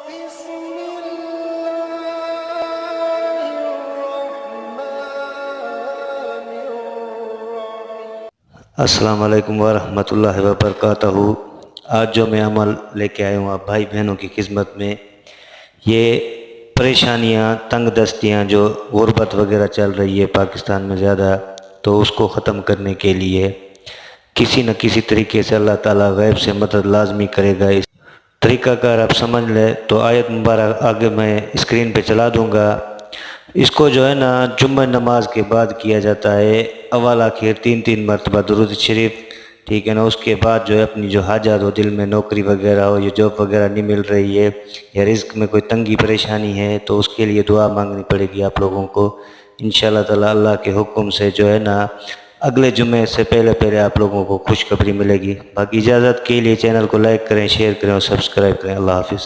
अस्सलाम वालेकुम वरहमतुल्लाहि वबरकातहू। आज जो मैं अमल लेके आया हूँ आप भाई बहनों की खिदमत में, ये परेशानियाँ, तंग दस्तियाँ जो गुर्बत वगैरह चल रही है पाकिस्तान में ज़्यादा, तो उसको ख़त्म करने के लिए किसी न किसी तरीके से अल्लाह ताला गैब से मदद लाजमी करेगा। इस तरीक़ाकार आप समझ लें तो आयत मुबारक आगे मैं स्क्रीन पे चला दूँगा। इसको जो है ना जुम्मा नमाज के बाद किया जाता है, अव्वल आखिर 3 मरतबा दुरूद शरीफ, ठीक है ना। उसके बाद जो है अपनी जो हाजात हो, दिल में नौकरी वगैरह हो, ये जॉब वगैरह नहीं मिल रही है या रिस्क में कोई तंगी परेशानी है, तो उसके लिए दुआ मांगनी पड़ेगी आप लोगों को। इंशाअल्लाह ताला अल्लाह के हुक्म से जो है ना अगले जुम्मे से पहले पहले आप लोगों को खुशखबरी मिलेगी। बाकी इजाज़त के लिए चैनल को लाइक करें, शेयर करें और सब्सक्राइब करें। अल्लाह हाफिज़।